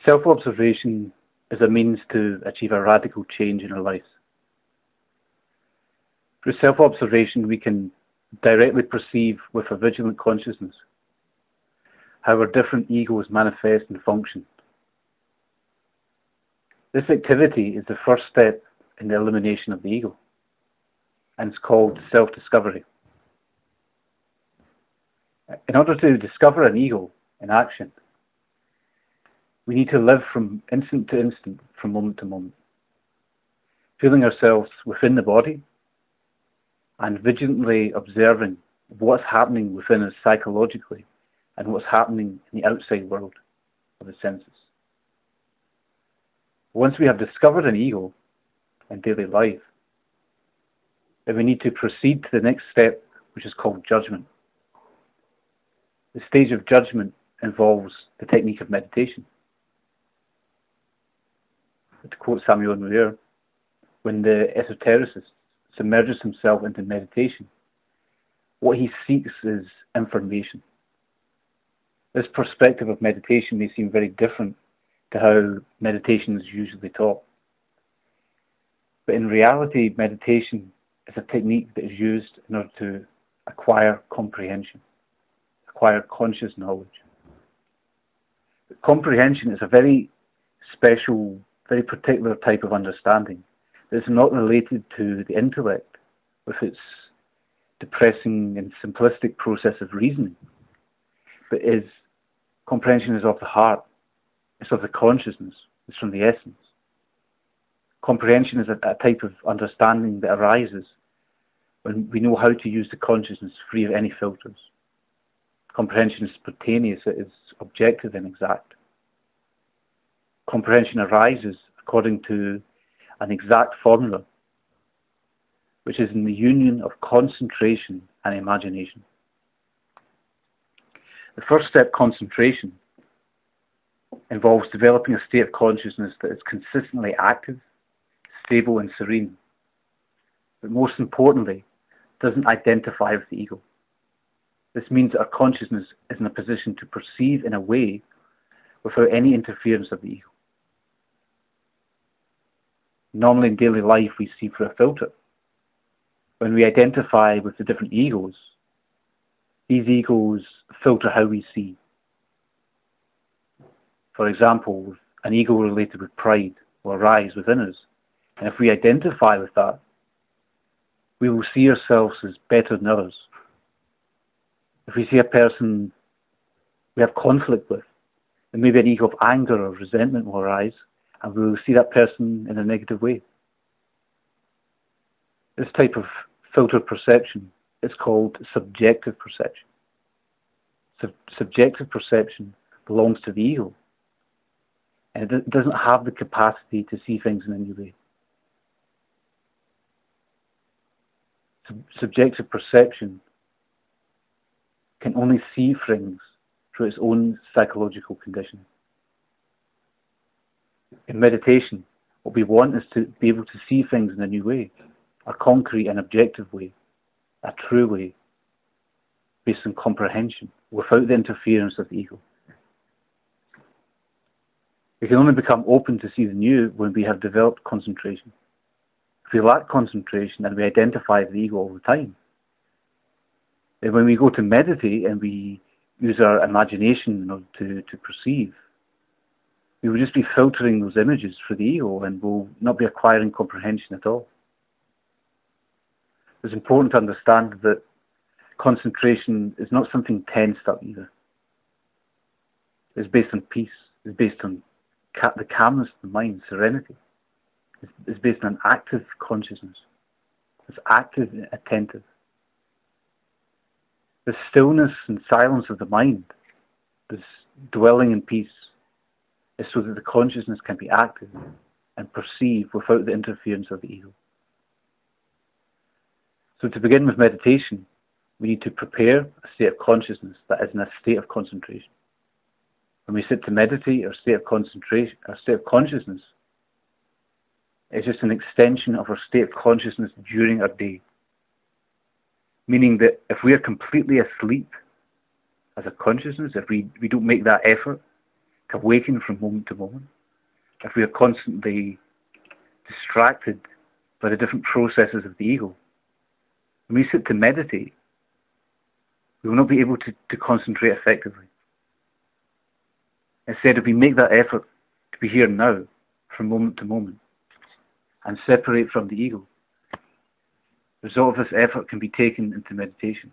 Self-observation is a means to achieve a radical change in our lives. Through self-observation, we can directly perceive with a vigilant consciousness how our different egos manifest and function. This activity is the first step in the elimination of the ego, and it's called self-discovery. In order to discover an ego in action, we need to live from instant to instant, from moment to moment, feeling ourselves within the body and vigilantly observing what's happening within us psychologically and what's happening in the outside world of the senses. Once we have discovered an ego in daily life, then we need to proceed to the next step, which is called judgment. The stage of judgment involves the technique of meditation. To quote Samuel Muir, when the esotericist submerges himself into meditation, what he seeks is information. This perspective of meditation may seem very different to how meditation is usually taught. But in reality, meditation is a technique that is used in order to acquire comprehension, acquire conscious knowledge. But comprehension is a very special, very particular type of understanding that is not related to the intellect with its depressing and simplistic process of reasoning, but comprehension is of the heart, it's of the consciousness, it's from the essence. Comprehension is a type of understanding that arises when we know how to use the consciousness free of any filters. Comprehension is spontaneous, it is objective and exact. Comprehension arises according to an exact formula, which is in the union of concentration and imagination. The first step, concentration, involves developing a state of consciousness that is consistently active, stable and serene, but most importantly, doesn't identify with the ego. This means that our consciousness is in a position to perceive in a way without any interference of the ego. Normally in daily life we see through a filter. When we identify with the different egos, these egos filter how we see. For example, an ego related with pride will arise within us, and if we identify with that, we will see ourselves as better than others. If we see a person we have conflict with, then maybe an ego of anger or resentment will arise, and we will see that person in a negative way. This type of filtered perception is called subjective perception. Subjective perception belongs to the ego, and it doesn't have the capacity to see things in a new way. Subjective perception can only see things through its own psychological conditioning. In meditation, what we want is to be able to see things in a new way, a concrete and objective way, a true way, based on comprehension, without the interference of the ego. We can only become open to see the new when we have developed concentration. If we lack concentration and we identify with the ego all the time, then when we go to meditate and we use our imagination in order to perceive, we will just be filtering those images for the ego and will not be acquiring comprehension at all. It's important to understand that concentration is not something tensed up either. It's based on peace. It's based on the calmness of the mind, serenity. It's based on active consciousness. It's active and attentive. The stillness and silence of the mind, this dwelling in peace, is so that the consciousness can be active and perceive without the interference of the ego. So to begin with meditation, we need to prepare a state of consciousness that is in a state of concentration. When we sit to meditate, our state of concentration, our state of consciousness, is just an extension of our state of consciousness during our day. Meaning that if we are completely asleep as a consciousness, if we don't make that effort awaken from moment to moment, if we are constantly distracted by the different processes of the ego, when we sit to meditate, we will not be able to concentrate effectively. Instead, if we make that effort to be here now, from moment to moment, and separate from the ego, the result of this effort can be taken into meditation,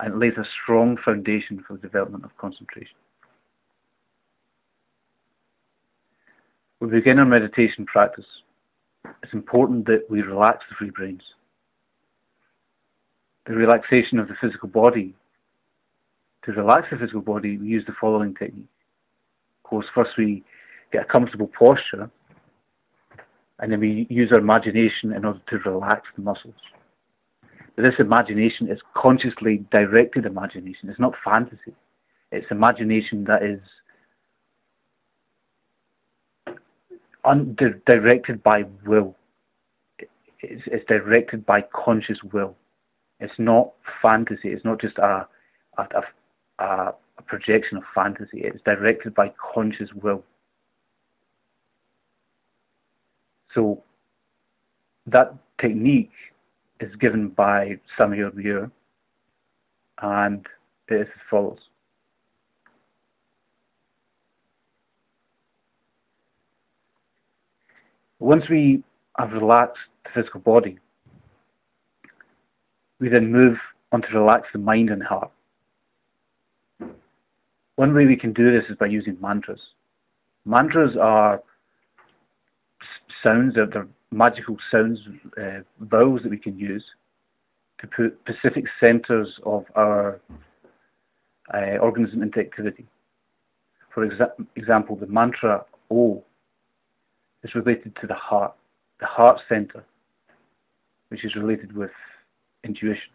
and it lays a strong foundation for the development of concentration. When we begin our meditation practice, it's important that we relax the three brains. The relaxation of the physical body. To relax the physical body, we use the following technique. Of course, first we get a comfortable posture, and then we use our imagination in order to relax the muscles. But this imagination is consciously directed imagination. It's not fantasy. It's imagination that is directed by will. It's directed by conscious will. It's not fantasy. It's not just a projection of fantasy. It's directed by conscious will. So that technique is given by Samuel Muir, and it is as follows. Once we have relaxed the physical body, we then move on to relax the mind and heart. One way we can do this is by using mantras. Mantras are sounds, they're magical sounds, vowels that we can use to put specific centers of our organism into activity. For example, the mantra O is related to the heart center, which is related with intuition.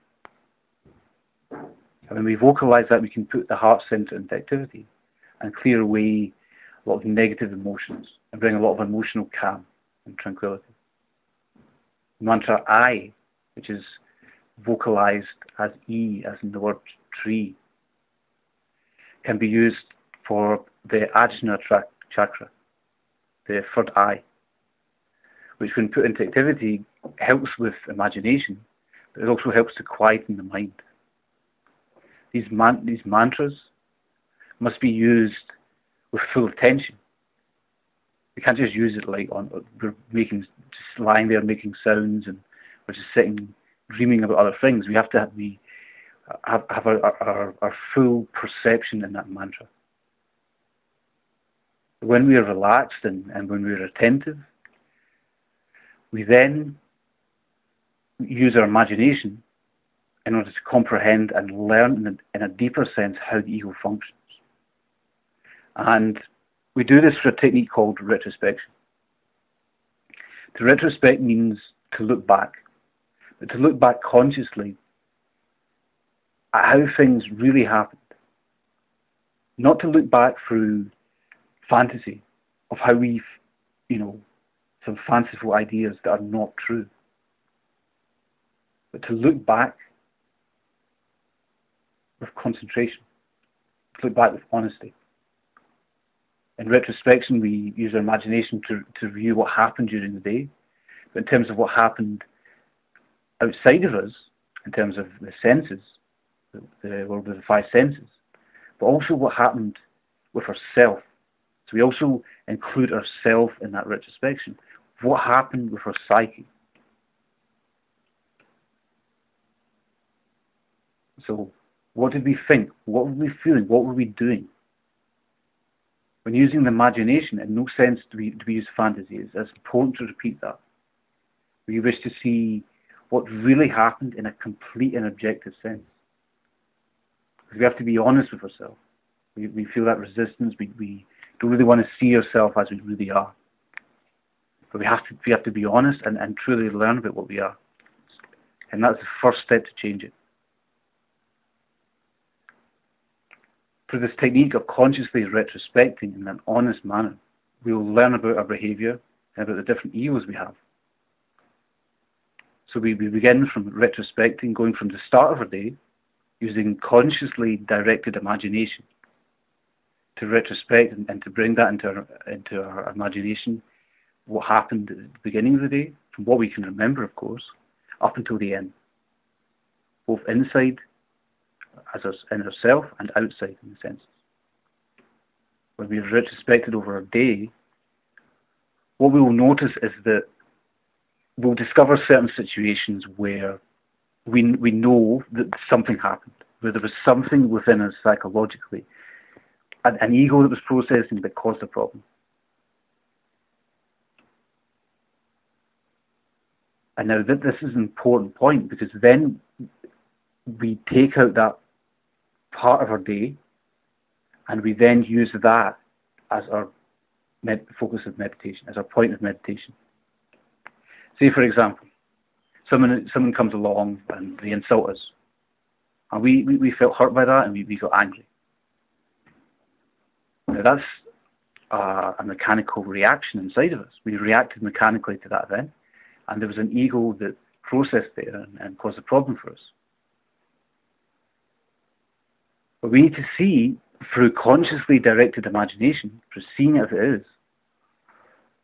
And when we vocalize that, we can put the heart center into activity and clear away a lot of negative emotions and bring a lot of emotional calm and tranquility. The mantra I, which is vocalized as E, as in the word tree, can be used for the Ajna chakra, the third eye, which when put into activity helps with imagination, but it also helps to quieten the mind. These mantras must be used with full attention. We can't just use it like we're just lying there making sounds and we're just sitting dreaming about other things. We have to have our full perception in that mantra. When we are relaxed and when we are attentive, we then use our imagination in order to comprehend and learn in a deeper sense how the ego functions. And we do this through a technique called retrospection. To retrospect means to look back, but to look back consciously at how things really happened. Not to look back through fantasy of how we've, some fanciful ideas that are not true. But to look back with concentration, to look back with honesty. In retrospection, we use our imagination to review what happened during the day, but in terms of what happened outside of us, in terms of the senses, the world of the five senses, but also what happened with ourself. So we also include ourself in that retrospection. What happened with our psyche? So what did we think? What were we feeling? What were we doing? When using the imagination, in no sense do we use fantasy. It's important to repeat that. We wish to see what really happened in a complete and objective sense. Because we have to be honest with ourselves. We feel that resistance. We don't really want to see ourselves as we really are. But we have to be honest and truly learn about what we are. And that's the first step to change it. Through this technique of consciously retrospecting in an honest manner, we will learn about our behavior and about the different egos we have. So we begin from retrospecting, going from the start of our day, using consciously directed imagination to retrospect and to bring that into our imagination, what happened at the beginning of the day, from what we can remember, of course, up until the end, both inside in ourselves and outside in the senses. When we've retrospected over a day, what we will notice is that we'll discover certain situations where we know that something happened, where there was something within us psychologically, an ego that was processing that caused the problem. And now this is an important point, because then we take out that part of our day and we then use that as our focus of meditation, as our point of meditation. Say, for example, someone comes along and they insult us, and we felt hurt by that, and we felt angry. Now that's a mechanical reaction inside of us. We reacted mechanically to that event, and there was an ego that processed there and caused a problem for us. But we need to see, through consciously directed imagination, seeing it as it is,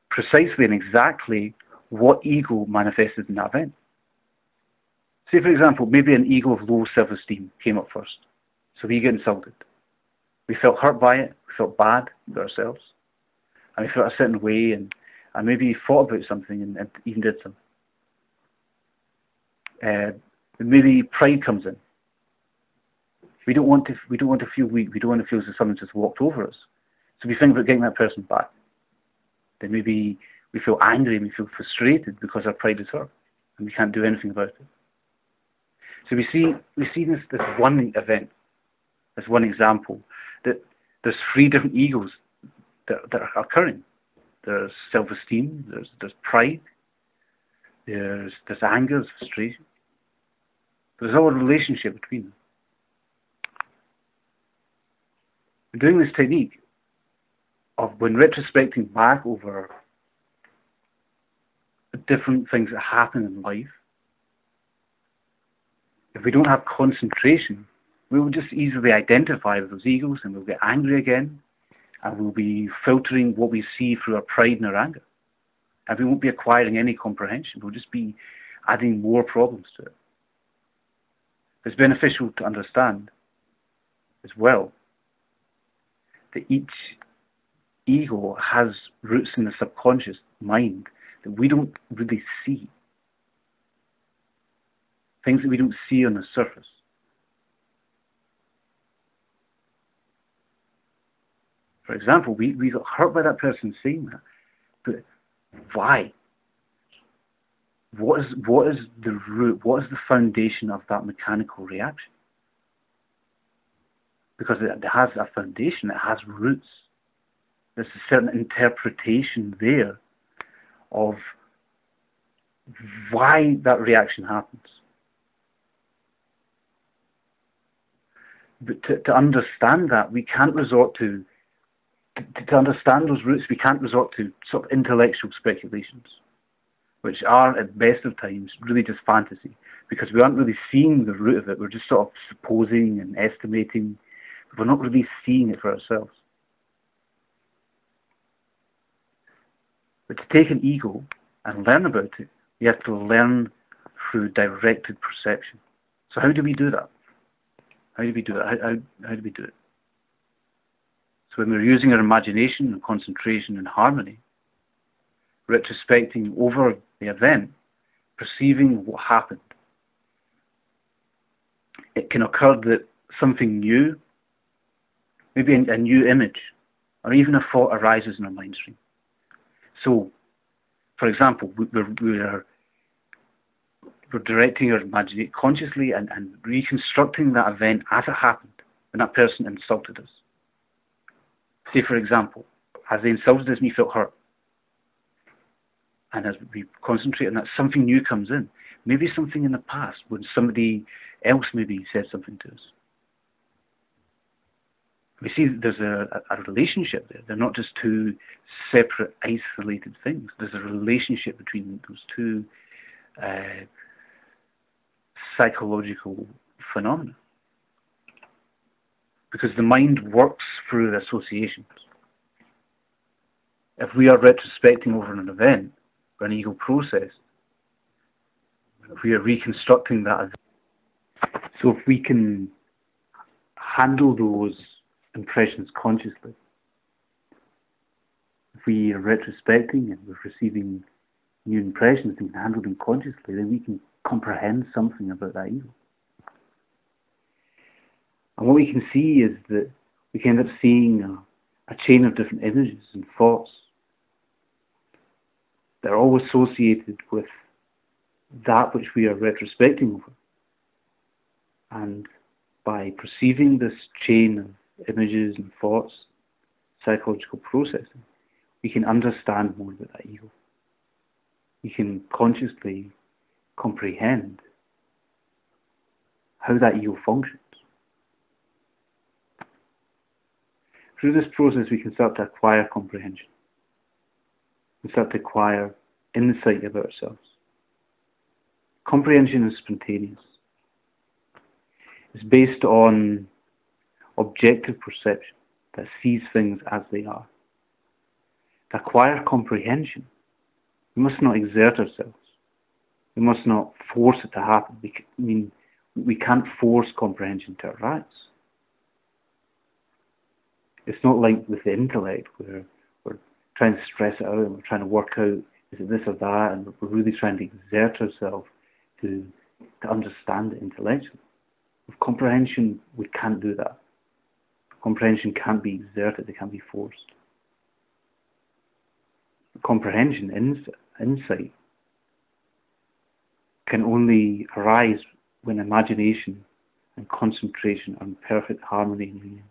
precisely and exactly what ego manifested in that event. Say, for example, maybe an ego of low self-esteem came up first. So we get insulted. We felt hurt by it, we felt bad about ourselves, and we felt a certain way, and maybe thought about something and even did something. Maybe pride comes in. We don't want to feel weak. We don't want to feel as if someone just walked over us. So we think about getting that person back. Then maybe we feel angry and we feel frustrated because our pride is hurt and we can't do anything about it. So we see this one event, as one example, that there's three different egos that are occurring. There's self-esteem, there's pride, there's anger, there's frustration. There's all a relationship between them. Doing this technique of when retrospecting back over the different things that happen in life, if we don't have concentration, we will just easily identify with those egos, and we'll get angry again, and we'll be filtering what we see through our pride and our anger. And we won't be acquiring any comprehension. We'll just be adding more problems to it. It's beneficial to understand as well that each ego has roots in the subconscious mind that we don't really see. Things that we don't see on the surface. For example, we got hurt by that person saying that, but why? What is the root? What is the foundation of that mechanical reaction? Because it has a foundation, it has roots. There's a certain interpretation there of why that reaction happens. But to understand that, we can't resort to understand those roots, we can't resort to sort of intellectual speculations, which are, at best of times, really just fantasy, because we aren't really seeing the root of it. We're just sort of supposing and estimating. We're not really seeing it for ourselves. But to take an ego and learn about it, you have to learn through directed perception. So how do we do that? How do we do it? How do we do it? So when we're using our imagination and concentration and harmony, retrospecting over the event, perceiving what happened, it can occur that something new, maybe a new image, or even a thought arises in our mind stream. So, for example, we're directing our imagination consciously and reconstructing that event as it happened when that person insulted us. Say, for example, as they insulted us, we felt hurt. And as we concentrate on that, something new comes in. Maybe something in the past when somebody else maybe said something to us. We see there's a relationship there. They're not just two separate, isolated things. There's a relationship between those two psychological phenomena. because the mind works through associations. If we are retrospecting over an event or an ego process, if we are reconstructing that event, so if we can handle those impressions consciously, if we are retrospecting and we're receiving new impressions and can handle them consciously, then we can comprehend something about that ego. And what we can see is that we can end up seeing a chain of different images and thoughts that are all associated with that which we are retrospecting over. And by perceiving this chain of images and thoughts, psychological processing, we can understand more about that ego. We can consciously comprehend how that ego functions. Through this process, we can start to acquire comprehension. We start to acquire insight about ourselves. Comprehension is spontaneous. It's based on objective perception that sees things as they are. To acquire comprehension, we must not exert ourselves. We must not force it to happen. We can't force comprehension to arise. It's not like with the intellect where we're trying to stress it out and we're trying to work out, is it this or that, and we're really trying to exert ourselves to understand it intellectually. With comprehension, we can't do that. Comprehension can't be exerted, it can't be forced. Comprehension, insight, can only arise when imagination and concentration are in perfect harmony and union.